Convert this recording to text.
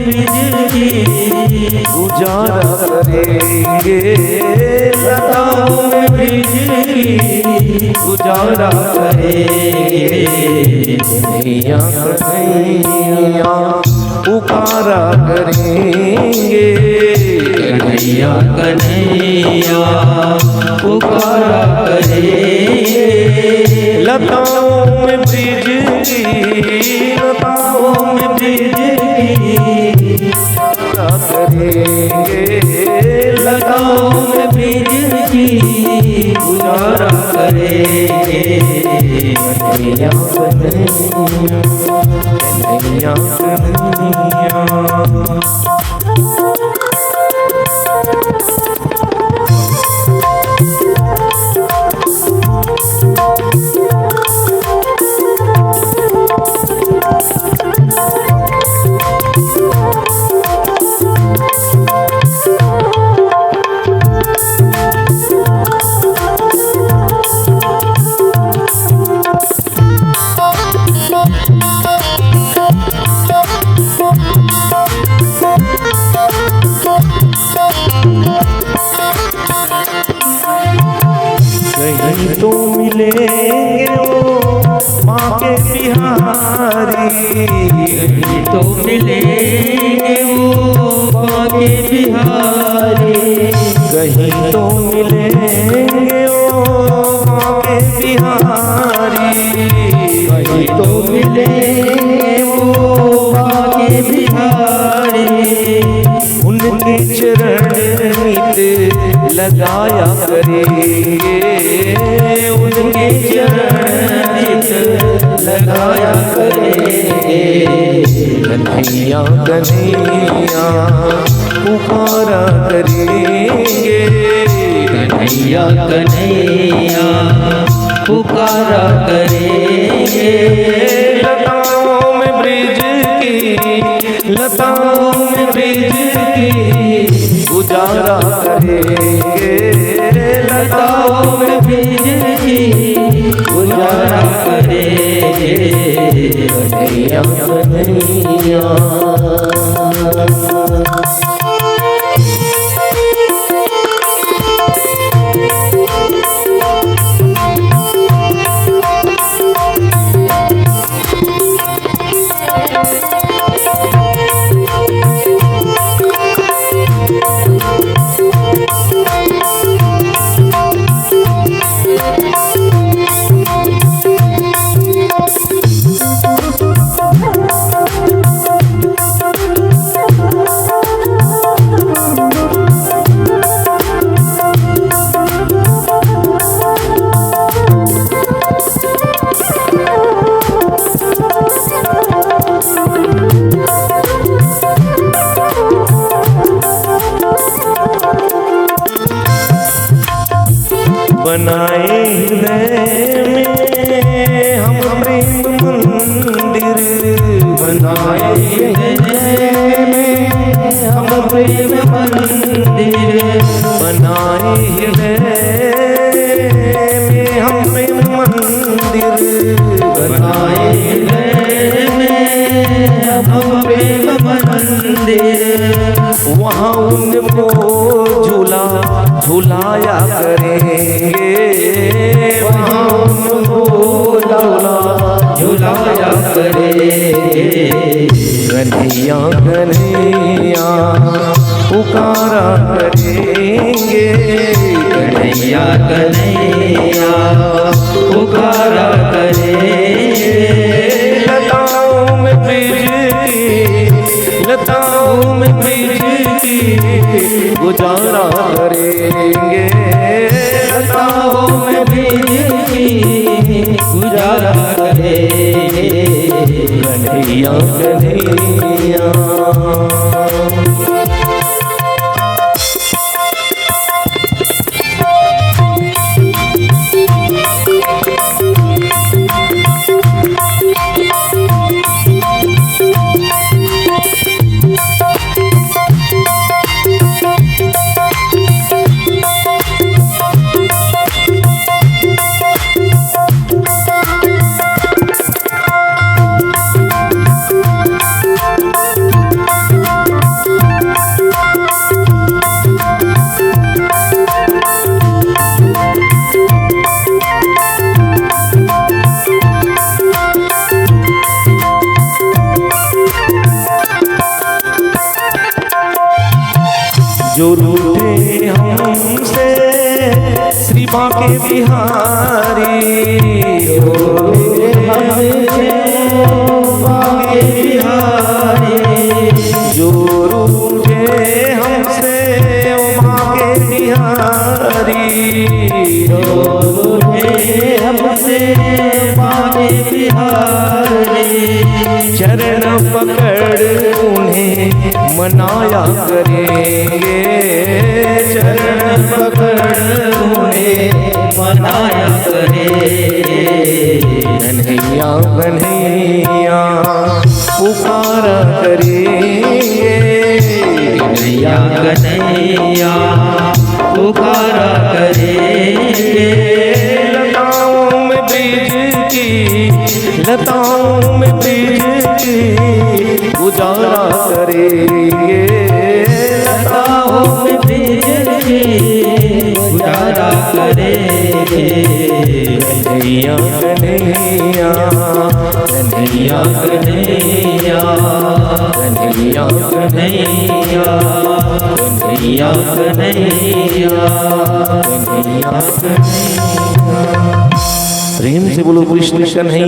बिजली गुजारा करेंगे, लताओं में बिजली गुजारा करेंगे। कन्हैया कन्हैया पुकारा करेंगे, कन्हैया कन्हैया पुकारा करेंगे। लताओं में बिजली, लताओं में बिजली गुजारा करेंगे, लताओं में बिजली गुजारा करेंगे। कन्हैया कन्हैया कन्हैया कन्हैया। कहीं तो मिलेंगे वो माँ के बिहारी, कहीं तो मिलेंगे वो माँ के बिहारी। कहीं तो मिलेंगे वो माँ के बिहारी, कहीं तो मिलेंगे वो माँ के बिहारी। उनके चरण नित लगाया करेंगे, उनके चरण नित लगाया करेंगे। कन्हैया कन्हैया पुकारा करेंगे, कन्हैया कन्हैया पुकारा करेंगे। लताओं में ब्रिज की, लताओं में ब्रिज की गुजारा करेंगे, लताओं में बिजली गुजारा करेंगे। कन्हैया कन्हैया। बनाए हृदय में हम प्रेम मंदिर, बनाए हृदय में हम प्रेम मंदिर। बनाए हृदय में हम प्रेम मंदिर, बनाए हृदय में हम प्रेम मंदिर। वहाँ उनको झूला झुलाया करेंगे, वहाँ उनको झुलाया करेंगे। कन्हैया कन्हैया पुकारा करेंगे, कन्हैया कन्हैया पुकारा करेंगे। लताओं में बिजली, लताओं में बिजली गुजारा करेंगे, लताओं में बिजली गुजारा करेंगे। कन्हैया कन्हैया। जो रूठे हमसे श्री बांके बिहारी, बांके बिहारी, जो रूठे हमसे ओ बांके बिहारी, हमसे बांके बिहारी, चरण पकड़ उन्हें मनाया करेंगे, चरण पकड़ उन्हें मनाया करेंगे, कन्हैया कन्हैया पुकारा करेंगे, कन्हैया कन्हैया पुकारा करेंगे, लताओं में बीज की, लताओं में बीज की गुजारा करेंगे, लताओं में बीज की गुजारा करेंगे, कन्हैया कन्हैया कन्हैया कन्हैया कन्हैया कन्हैया कन्हैया कन्हैया कन्हैया कन्हैया। प्रेम से बोलो कृष्ण कन्हैया।